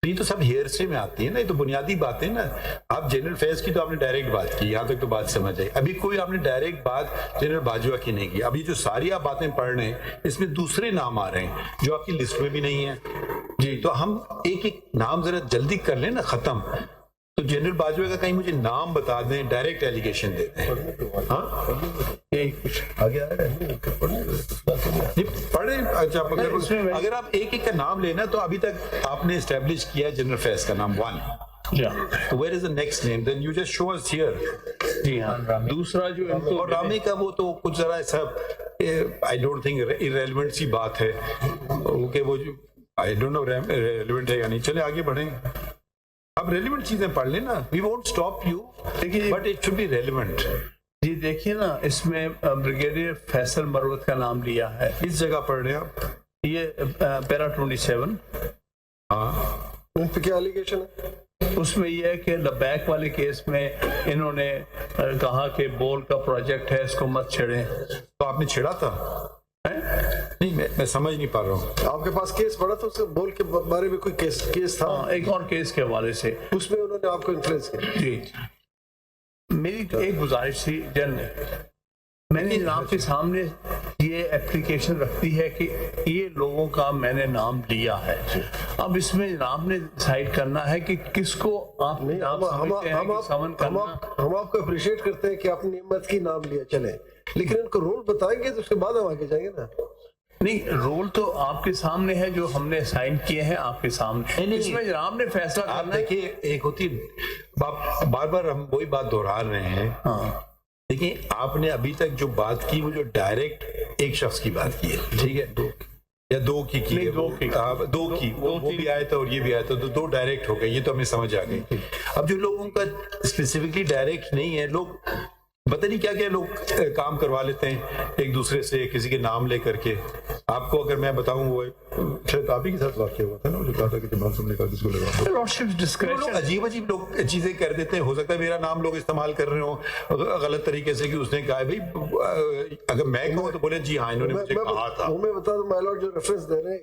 तो ये तो सब हेयर से में आती है ना, ये तो बुनियादी बातें ना। आप जनरल फैज की तो आपने डायरेक्ट बात की, यहाँ तक तो बात समझ आई। अभी कोई आपने डायरेक्ट बात जनरल बाजवा की नहीं की। अभी जो सारी आप बातें पढ़ रहे हैं इसमें दूसरे नाम आ रहे हैं जो आपकी लिस्ट में भी नहीं है जी। तो हम एक एक नाम जरा जल्दी कर लें ना खत्म। तो जनरल बाजवा का कहीं मुझे नाम बता दें, डायरेक्ट एलिगेशन देते हैं। हाँ यही कुछ आगे आ रहा है पढ़े। अच्छा अगर आप एक एक का नाम लेना तो अभी तक आपने एस्टेब्लिश किया जनरल फैज का नाम 1। तो where is the next name, then you just show us here. जी हाँ, दूसरा जो इनको और रामे का वो तो कुछ जरा ऐसा आई डोंट थिंक इररेलेवेंट सी बात है कि वो जो आई डोंट नो रेलेवेंट है या नहीं। चले आगे बढ़ें, अब रेलेवेंट चीजें पढ़ लेना। वी वोंट स्टॉप यू, देखिए but it should be relevant. जी देखिए ना, इसमें ब्रिगेडियर फैसल मरवत का नाम लिया है। इस जगह पढ़ रहे हैं आप, ये पैरा 27। हाँ उन पे क्या एलिगेशन है? उसमें यह है कि लबैक वाले केस में इन्होंने कहा कि बोल का प्रोजेक्ट है, इसको मत छेड़ें। तो आपने छेड़ा था? नहीं मैं समझ नहीं पा रहा हूँ। आपके पास केस पड़ा तो उसके बोल के बारे में कोई केस था? एक और केस के हवाले से उसमें उन्होंने आपको इन्फ्लुएंस किया? जी, मेरी एक गुजारिश थी जनरल, मैंने जनाब के सामने ये एप्लीकेशन रखती है कि ये लोगों का मैंने नाम लिया है। अब इसमें जनाब ने डिसाइड करना है कि किसको आप हम आपको अप्रिशिएट करते हैं कि आपने नियमत की नाम लिया, चले, लेकिन उनको रोल बताएंगे तो उसके बाद हम आगे जाएंगे ना। नहीं, रोल तो आपके सामने है जो हमने साइन किए हैं आपके सामने। इसमें जनाब ने फैसला करना है। देखिए एक होती बार बार हम वही बात दोहरा रहे हैं। हाँ देखिए आपने अभी तक जो बात की वो जो डायरेक्ट एक शख्स की बात की है, ठीक है, दो की है, दो की वो भी आया था और ये भी आया था, तो दो डायरेक्ट हो गए, ये तो हमें समझ आ गई। अब जो लोगों का स्पेसिफिकली डायरेक्ट नहीं है, लोग पता नहीं क्या क्या लोग काम करवा लेते हैं एक दूसरे से किसी के नाम लेकर के। आपको अगर मैं बताऊं, वो शायद आप ही के साथ वाक्य हुआ था ना, जो कहा था कि जमाल साहब ने कहा किसको लगा। लोग अजीब अजीब लोग चीजें कर देते हैं। हो सकता है मेरा नाम लोग इस्तेमाल कर रहे हो गलत तरीके से कि उसने कहा भाई, अगर मैं कहूँ तो बोले जी हाँ इन्होंने मुझे कहा था। मैं बता दूं, माय लॉर्ड जो रेफरेंस दे रहे हैं,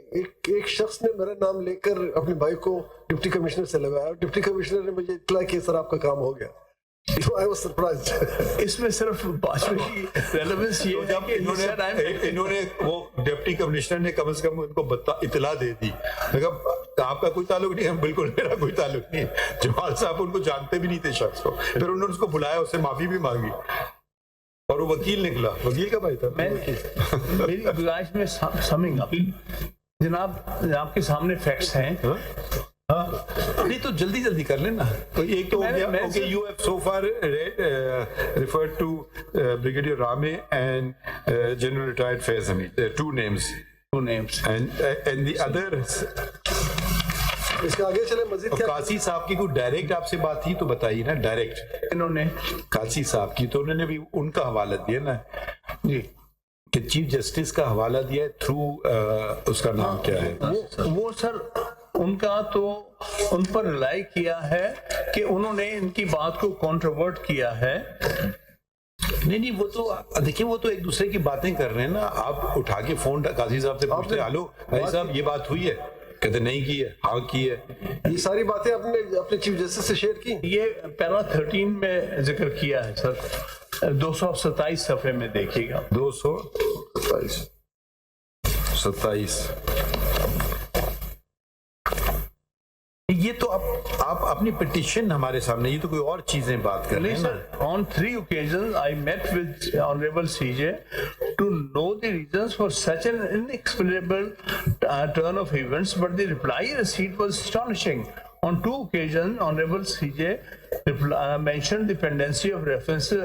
एक शख्स ने मेरा नाम लेकर अपने भाई को डिप्टी कमिश्नर से लगाया। डिप्टी कमिश्नर ने मुझे इत्तला किया सर आपका काम हो गया। So I was surprised. इसमें सिर्फ भाजपा की रेलेवेंस ये है कि इन्होंने वो डिप्टी कमिश्नर ने कम से कम उनको इतला दे दी। आपका कोई ताल्लुक नहीं है, बिल्कुल मेरा कोई ताल्लुक नहीं है। जमाल साहब उनको जानते भी नहीं थे शख्स को। फिर उन्होंने उसको बुलाया, उससे माफी भी मांगी और वो वकील निकला। वकील का भाई था। मेरी गुजारिश में समिंग अप, जनाब आपके सामने फैक्ट्स हैं। नहीं तो जल्दी जल्दी कर लेना। तो एक तो हो गया, okay, you have so far referred to Brigadier Rame and General Retired Faiz Hamid, two names and the other। इसके आगे चले मजीद क्या? कासी साहब की कोई डायरेक्ट आपसे बात थी तो बताइए ना। डायरेक्ट इन्होंने कासी साहब की तो उन्होंने भी उनका हवाला दिया ना जी, कि चीफ जस्टिस का हवाला दिया है थ्रू उसका नाम क्या है वो सर उनका तो उन पर रिलाई किया है कि उन्होंने इनकी बात को कॉन्ट्रोवर्ट किया है। नहीं वो तो देखिए वो तो एक दूसरे की बातें कर रहे हैं ना। आप उठा के फोन काजी साहब से पूछते हेलो भाई साहब ये बात हुई है, कहते नहीं की है, हाँ की है। ये सारी बातें आपने अपने चीफ जस्टिस से शेयर की? ये पैरा 13 में जिक्र किया है सर, 227 सफे में देखिएगा। 227 ये तो आप अपनी पिटीशन हमारे सामने, ये तो कोई और चीजें बात कर रहे हैं ना। On 3 occasions I met with Honorable CJ to know the reasons for such an inexplicable turn of events, but the reply received was astonishing. On 2 occasions, Honorable CJ mentioned the pendency of references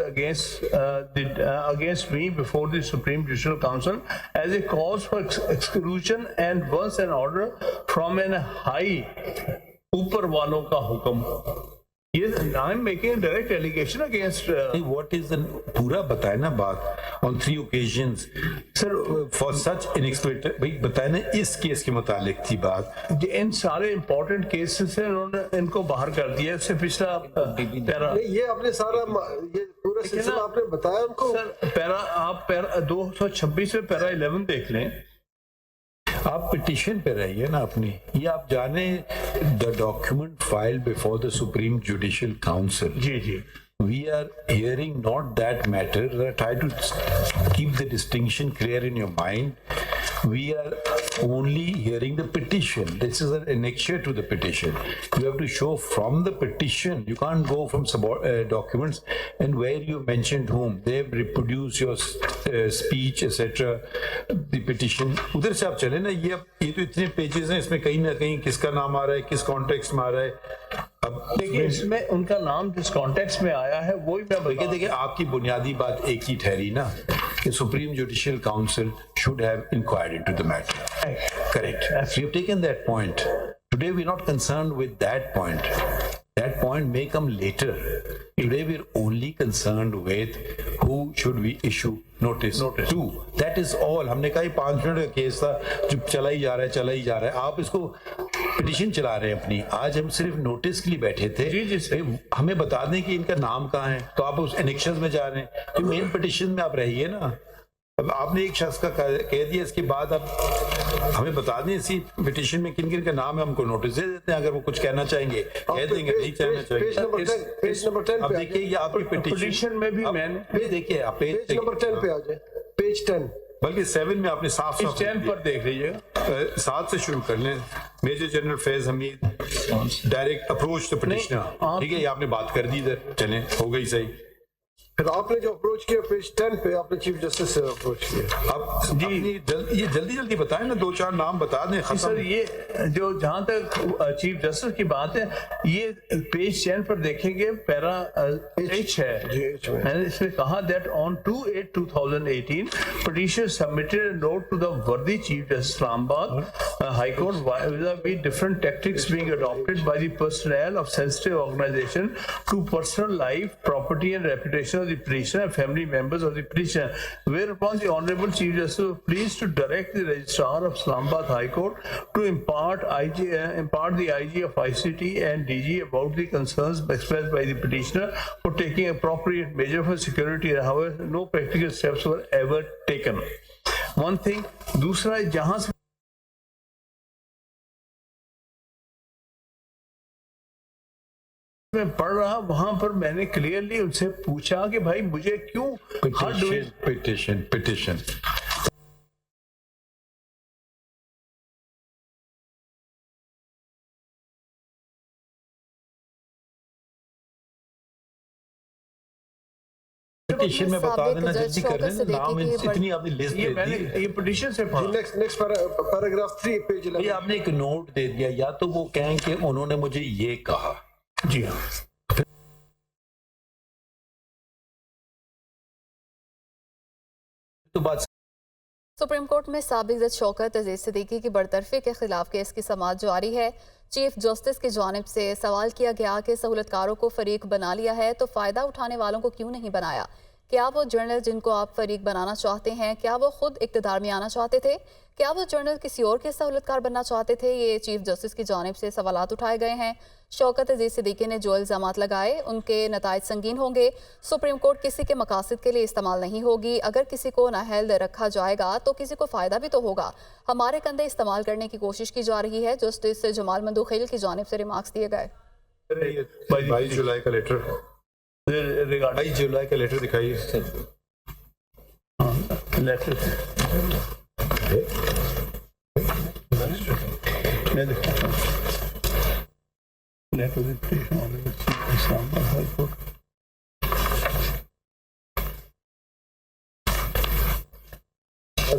against me before the Supreme Judicial Council as a cause for exclusion, and once an order from an high ऊपर वालों का हुक्म। ये I am making direct allegation against. What is पूरा बताए ना बात। On 3 occasions sir for such unexpected, भाई बताए ना इस केस के मुतालिक थी बात। इन सारे इंपॉर्टेंट केसेस से उन्होंने इनको बाहर कर दिया। उससे पिछला पैरा ये आपने सारा ये पूरा सिलसिला आपने बताया उनको। सर पैरा 226 में पैरा 11 देख लें। आप पिटिशन पे रहिए ना अपनी, ये आप जाने the document file before the supreme judicial council. जी जी, We are hearing not that matter. Try to keep the distinction clear in your mind. We are only hearing the petition. This is an annexure to the petition. You have to show from the petition. You can't go from documents and where you mentioned whom. They have reproduced your speech, etc. The petition. उधर से आप चले ना, ये तो इतने pages हैं, इसमें कहीं ना कहीं किसका नाम आ रहा है, किस कॉन्टेक्स्ट में आ रहा है। अब देखिए इसमें उनका नाम जिस कॉन्टेक्स्ट में आया है वो ही मैं देखिए आपकी बुनियादी बात एक ही ठहरी ना कि supreme judicial council should have inquired into the matter. Correct, we have taken that point. Today we are not concerned with that point. That point may come later. Today we are only concerned with who should we issue notice to. That is all. हमने कहा 5 minute का case था, जो चला ही जा रहा है। आप इसको पिटिशन चला रहे हैं अपनी। आज हम सिर्फ नोटिस के लिए बैठे थे। जी जी हमें बता दें कि इनका नाम कहाँ है, तो आप उस एनेक्शंस में जा रहे हैं। तो मेन पिटिशन में आप रहिए ना। अब आपने एक शख्स का कह दिया, इसके बाद आप हमें बता दें इसी पिटिशन में किन किन का नाम है, हमको नोटिस दे देते हैं। अगर वो कुछ कहना चाहेंगे कह देंगे, नहीं कहना चाहेंगे। पेज नंबर 10 अब देखिए ये आपकी पिटिशन में भी मैंने देखिए आप पेज नंबर 10 पे आ जाए, पेज 10, बल्कि 7 में आपने साफ 10 पर देख लीजिएगा। 7 से शुरू कर लें। Major general Faiz Hameed direct approach the petitioner. ठीक है, ये आपने बात कर दी इधर, चलें हो गई सही। फिर आपने जो अप्रोच किया पेज 10 पे, आपने चीफ जस्टिस से अप्रोच किया। अब जी ये जल्दी बताएं ना, 2-4 नाम बता दें। सर ये जो जहां तक चीफ जस्टिस की बात है, ये पेज 10 पर देखेंगे, पैरा H है। मैंने इसमें कहा that on 2/8/2018 petitioner submitted a note to the worthy chief justice Islamabad High Court vis-a-vis different tactics being adopted by the personnel of sensitive organization to personal life, property and reputation of the petitioner and family members of the petitioner, whereupon the Honorable Chief Justice was pleased to direct the Registrar of Islamabad High Court to impart the IG of ICT and DG about the concerns expressed by the petitioner for taking appropriate measure for security. However, no practical steps were ever taken. One thing. दूसरा, जहां से मैं पढ़ रहा, वहां पर मैंने clearly उनसे पूछा कि भाई मुझे क्यों पिटिशन पिटिशन में बता देना, जल्दी कर देना नाम। इतनी आपने लिस्ट दे दी, ये पिटिशन से पढ़ा। Next paragraph 3 page 11। ये आपने एक नोट दे दिया, या तो वो कहें कि उन्होंने मुझे ये कहा। जी हाँ, तो बात सुप्रीम कोर्ट में साबिक जज शौकत अजीज सिद्दीकी की बरतरफी के खिलाफ केस की समाअत जारी है। चीफ जस्टिस की जानिब से सवाल किया गया कि सहूलतकारों को फरीक बना लिया है तो फ़ायदा उठाने वालों को क्यों नहीं बनाया? क्या वो जर्नल जिनको आप फरीक बनाना चाहते हैं, क्या वो खुद इक़्तिदार में आना चाहते थे? क्या वो जर्नल किसी और के सहूलतकार बनना चाहते थे? ये चीफ जस्टिस की जानिब से सवालात उठाए गए हैं। शौकत अजीज सिद्दीकी ने जो इल्ज़ामात लगाए उनके नताइज संगीन होंगे। सुप्रीम कोर्ट किसी के मकासद के लिए इस्तेमाल नहीं होगी। अगर किसी को नाअहल रखा जाएगा तो किसी को फ़ायदा भी तो होगा। हमारे कंधे इस्तेमाल करने की कोशिश की जा रही है। जस्टिस जमाल मंदूखिल की जानिब से रिमार्क्स दिए गए। 22 जुलाई का लेटर, 22 जुलाई का लेटर दिखाइए। मैं दिखाता हूँ।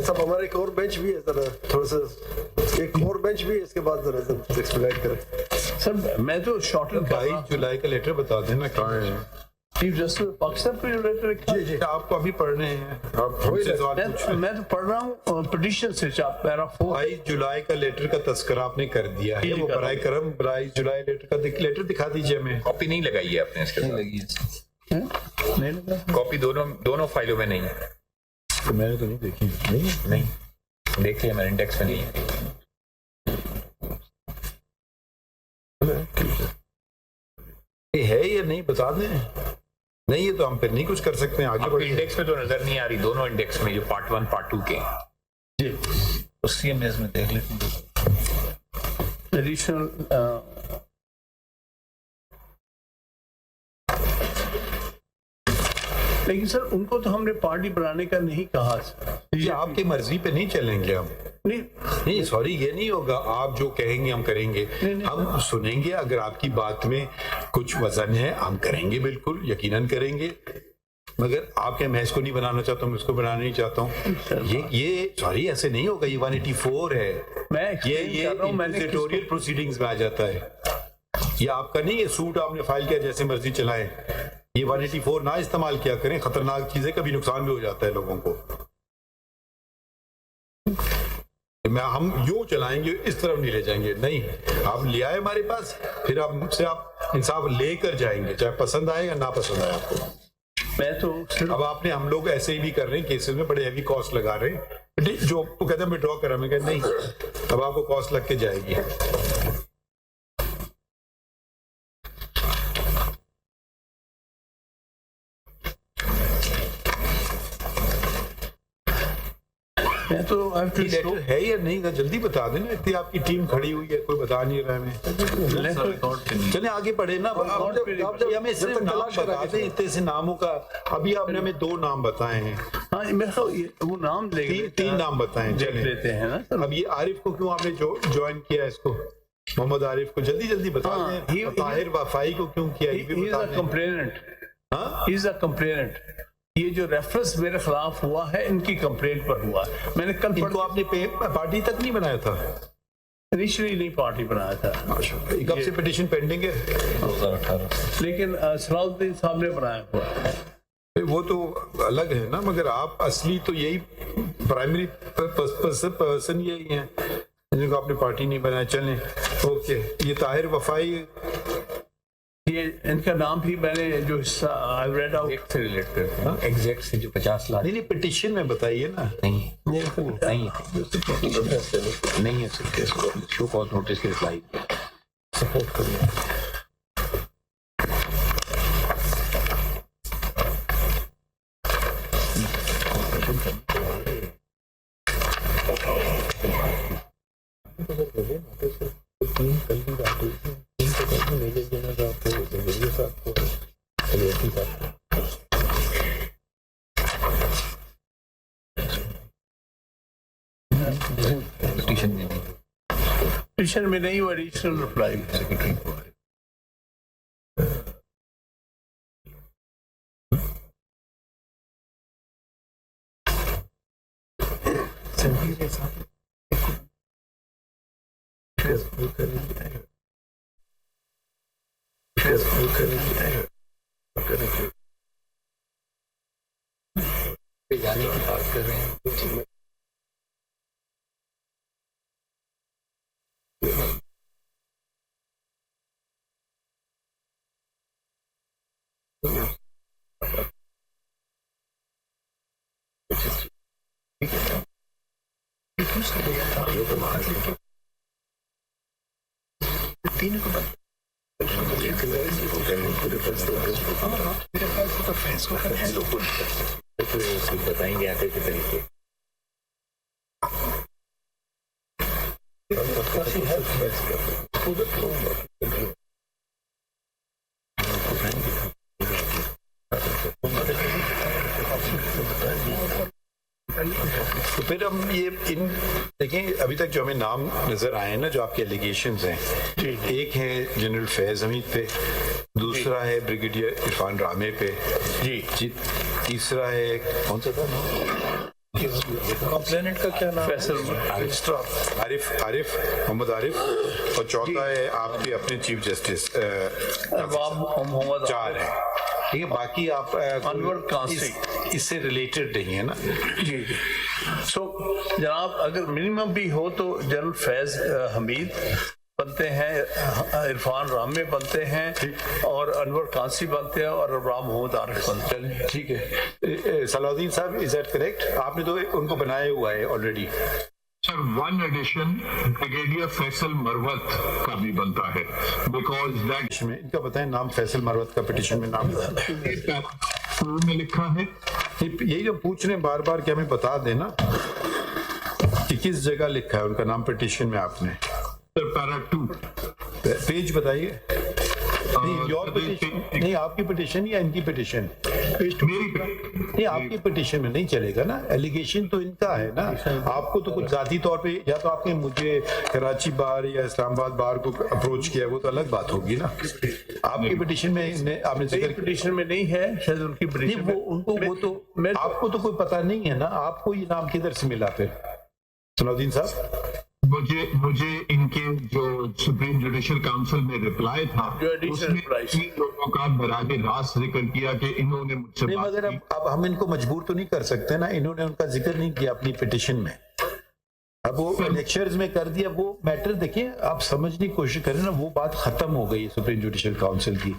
सब हमारा एक और बेंच भी है, जरा थोड़ा सा एक और बेंच भी है, इसके बाद जरा एक्सप्लेन करें। सर मैं तो शॉर्ट 22 जुलाई का लेटर बता देना कहाँ है। चीफ जस्टिस पाकिस्तान पे जो लेटर लिखा है, जी आपको अभी पढ़ने हैं, आप हमसे सवाल पूछ रहे हैं। मैं तो पढ़ रहा हूँ पिटीशन से, पैरा 4। 22 जुलाई का लेटर का तस्करा आपने कर दिया है। वो बराए करम 22 जुलाई लेटर का लेटर दिखा दीजिए हमें। कॉपी नहीं लगाई है आपने इसके साथ? नहीं लगा कॉपी दोनों फाइलों में नहीं है। तो मैंने तो नहीं देखी। नहीं देख लिया मैंने, इंडेक्स में नहीं है। ये है या नहीं बता दें। नहीं, ये तो हम फिर नहीं कुछ कर सकते हैं, आगे आपको इंडेक्स में तो नजर नहीं आ रही, दोनों इंडेक्स में जो पार्ट 1 पार्ट 2 के। जी CMAs में देख लेते एडिशनल लेकिन सर उनको तो हमने पार्टी बनाने का नहीं कहा सर। ये आपकी मर्जी पे नहीं चलेंगे हम। नहीं नहीं सॉरी, ये नहीं होगा। आप जो कहेंगे हम करेंगे। हम सुनेंगे, अगर आपकी बात में कुछ वजन है हम करेंगे, बिल्कुल यकीनन करेंगे। मगर आपके मैं इसको नहीं बनाना चाहता हूँ, इसको बनाना नहीं चाहता हूँ। ये सॉरी ऐसे नहीं होगा। ये 184 है। मैं ये कर रहा हूं, मैंने इंक्विजिटोरियल प्रोसीडिंग्स में आ जाता है। ये आपका नहीं है सूट आपने फाइल किया जैसे मर्जी चलाएं। ये 184 ना इस्तेमाल किया करें। खतरनाक चीजें, कभी नुकसान भी हो जाता है लोगों को। हम यूं चलाएंगे, इस तरफ नहीं ले जाएंगे। नहीं, आप ले आए हमारे पास, फिर आप मुझसे आप इंसाफ लेकर जाएंगे, चाहे पसंद आए या ना पसंद आए आपको। मैं तो सिर्फ अब आपने, हम लोग ऐसे ही भी कर रहे हैं केसेस में, बड़े हैवी कॉस्ट लगा रहे हैं। जो वो कहते हैं विड्रॉ करा, मैं कहता नहीं, अब आपको कॉस्ट लग के जाएगी। मैं तो लेटर है या नहीं का जल्दी बता देना। इतनी आपकी टीम खड़ी हुई है, कोई बता नहीं रहा हमें। चले आगे बढ़े ना। हमें सिर्फ नाम बता दें, इतने से नामों का। अभी आपने हमें 2 नाम बताए हैं। हाँ मेरे को वो नाम तीन नाम बताए, देख चलें। लेते हैं ना सर। अब ये आरिफ को क्यों आपने ज्वाइन किया इसको? मोहम्मद आरिफ को जल्दी बता दें। ताहिर वफाई को क्यों किया, ये भी बता दें। कंप्लेनेंट। ये जो रेफरेंस मेरे खिलाफ हुआ है इनकी कंप्लेंट पर हुआ है। मैंने कल इनको आपने पार्टी तक नहीं बनाया था? इनिशियली नहीं पार्टी बनाया था। कब से पिटीशन पेंडिंग है? 2018। लेकिन सलाउद्दीन साहब ने बनाया हुआ है। वो तो अलग है ना, मगर आप असली तो यही प्राइमरी पर्सन यही है जिनको आपने पार्टी नहीं बनाया। चलें ओके। ये ताहिर वफाई, ये इनका नाम भी मैंने जो हिस्सा आई रेड आउट एग्जैक्ट से रिलेट करते हैं। एग्जैक्ट से जो 50 लाख नहीं पिटीशन में बताइए ना। नहीं नहीं है सिर्फ शो कॉज नोटिस की रिप्लाई सपोर्ट करिए। पिटीशन में नहीं हुआ, एडिशनल रिप्लाई सेक्रेटरी को जाने की बात कर रहे हैं। तीनों को बताएंगे आगे के तरीके। तो फिर हम ये इन देखें, अभी तक जो हमें नाम नजर आए हैं ना, जो आपके एलिगेशंस हैं, एक है जनरल फैज हमीद पे, दूसरा है ब्रिगेडियर इरफान रामे पे, जी तीसरा है कौन सा था कंप्लेनेंट का क्या नाम? आरिफ मोहम्मद आरिफ, और चौथा है आपके अपने चीफ जस्टिस मोहम्मद 4 है। ठीक है, बाकी आप अनवर कासी इससे रिलेटेड नहीं है ना। जी सो जनाब, अगर मिनिमम भी हो तो जनरल फैज हमीद बनते हैं, इरफान रामे बनते हैं, और अनवर कासी बनते हैं, और अब्राम मोहम्मद आरिफ बनते हैं। ठीक है सलाउद्दीन साहब, इज दैट करेक्ट? आपने तो उनको बनाया हुआ है already. Sir, one addition brigadier Faisal Marwat का भी बनता है, बिकॉज दैट में इनका बताएं नाम। फैसल मरवत का पिटीशन में नाम में लिखा है। यही जो पूछ रहे हैं बार बार, क्या हमें बता देना। कि किस जगह लिखा है उनका नाम पिटिशन में आपने? सर पैरा 2 पेज बताइए। नहीं, योर पिटिशन नहीं, आपकी पिटिशन या इनकी पिटिशन? मेरी नहीं, आपकी पिटिशन में नहीं चलेगा ना, एलिगेशन तो इनका है ना। आपको तो कुछ जाती तौर पे या तो आपने मुझे कराची बार या इस्लामाबाद बार को अप्रोच किया, वो तो अलग बात होगी ना। आपकी पिटिशन में आपने जिक्र पिटिशन में नहीं है, शायद उनकी नहीं, पिटिशन वो में उनको वो तो आपको तो कोई पता नहीं है ना, आपको ये नाम किधर से मिला फिर? सलाउद्दीन साहब, मुझे इनके जो सुप्रीम जुडिशियल काउंसिल में रिप्लाई था जो additional उसमें replies। इन लोगों का बराह रास्त जिक्र किया कि इन्होंने मुझसे नहीं, बात मगर की। अब हम इनको मजबूर तो नहीं कर सकते ना, इन्होंने उनका जिक्र नहीं किया अपनी पिटिशन में, अब वो लेक्चर्स में कर दिया। वो मैटर देखिए, आप समझने की कोशिश करें ना, वो बात खत्म हो गई सुप्रीम जुडिशियल काउंसिल की,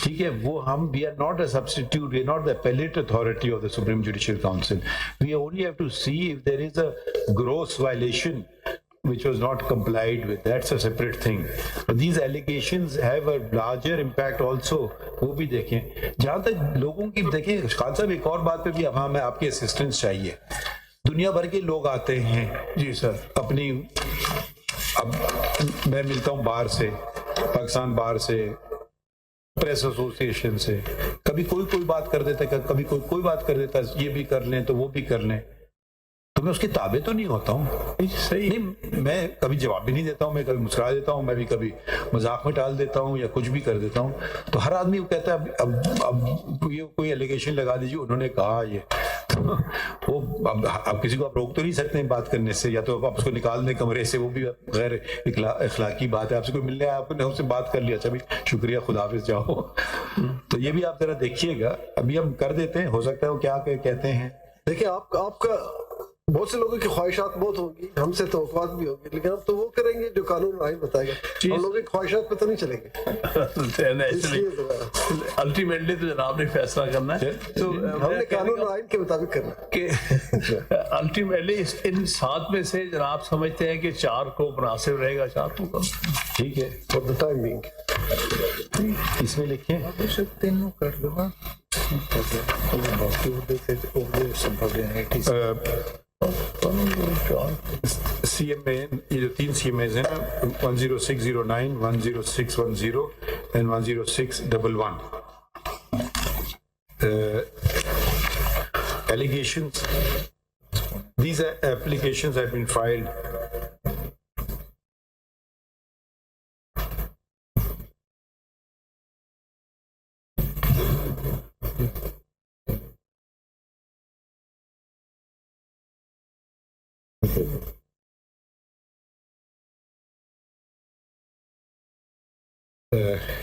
ठीक है। वो हम we are not a substitute, we are not the appellate authority of the supreme judicial council, we only have to see if there is a gross violation which was not complied with. That's a separate thing. But these allegations have a larger impact also. वो भी देखें। जहाँ तक लोगों की देखें, खान साहब एक और बात पे भी अब हमें आपकी असिस्टेंस चाहिए। दुनिया भर के लोग आते हैं जी सर, अपनी, अब मैं मिलता हूँ बाहर से, पाकिस्तान बाहर से, प्रेस एसोसिएशन से, कभी कोई बात कर देता है, कभी कोई बात कर देता है, ये भी कर लें तो वो भी कर लें, तो मैं उसके ताबे तो नहीं होता हूँ। सही नहीं, मैं कभी जवाब भी नहीं देता हूँ, मैं कभी मुस्कुरा देता हूँ, मैं भी कभी मजाक में टाल देता हूँ या कुछ भी कर देता हूँ। तो हर आदमी वो कहता है अब ये कोई एलिगेशन लगा दीजिए, उन्होंने कहा ये, वो अब किसी को आप रोक तो नहीं सकते हैं बात करने से, या तो आप उसको निकाल दें कमरे से, वो भी गैर इखलाकी बात है। आपसे कोई मिलने आया, आपने हमसे बात कर लिया, अच्छा भाई शुक्रिया, खुदाफिज, जाओ। तो ये भी आप जरा देखिएगा, अभी हम कर देते हैं, हो सकता है वो क्या कहते हैं। देखिए आपका बहुत से लोगों की ख्वाहिशात बहुत होगी, हमसे तो औकात भी होगी, लेकिन हम तो वो करेंगे जो कानून आइन बताएगा, हम लोगों की ख्वाहिशात पे तो नहीं चलेंगे। अल्टीमेटली तो जनाब ने फैसला करना है, तो हमने कानून और आइन के मुताबिक करना है। कि अल्टीमेटली इन 7 में से जनाब समझते हैं कि 4 को मुनासिब रहेगा, 4 को कम। ठीक है, फॉर द टाइम बीइंग इसमें लिखें तीनों कर दूंगा, बाकी उर्दू थे उर्दू संभव है। CMA, ये जो 3 CMAs हैं ना, 10609, 10610 and 10611, allegations, these applications have been filed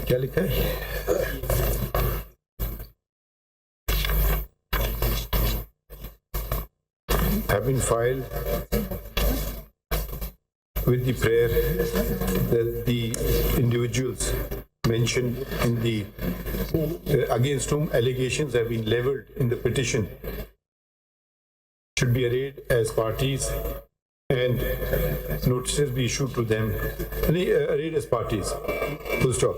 क्या लिखा है? Have been filed with the prayer that the individuals mentioned in the against whom allegations have been leveled in the petition should be arraigned as parties and notices be issued to them, arrayed as parties, full stop.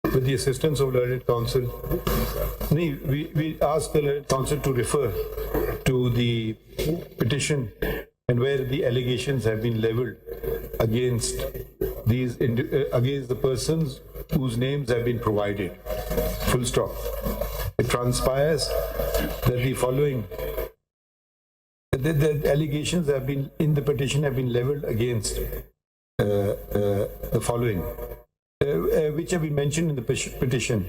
With the assistance of learned counsel, we ask the learned counsel to refer to the petition and where the allegations have been leveled against these against the persons whose names have been provided, full stop. It transpires that the following the allegations have been in the petition have been leveled against the following, which have been mentioned in the petition: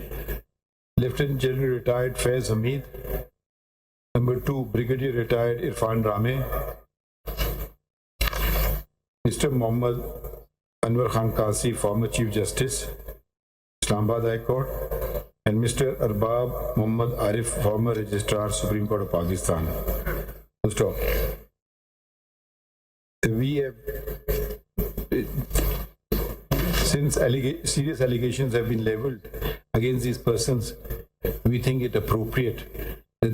Lieutenant General Retired Faiz Hamid, number 2, Brigadier Retired Irfan Rame, Mr. Muhammad Anwar Khan Kasi, former Chief Justice, Islamabad High Court, and Mr. Arbab Muhammad Arif, former Registrar, Supreme Court of Pakistan. Stop. We have, since serious allegations have been leveled against these persons, we think it appropriate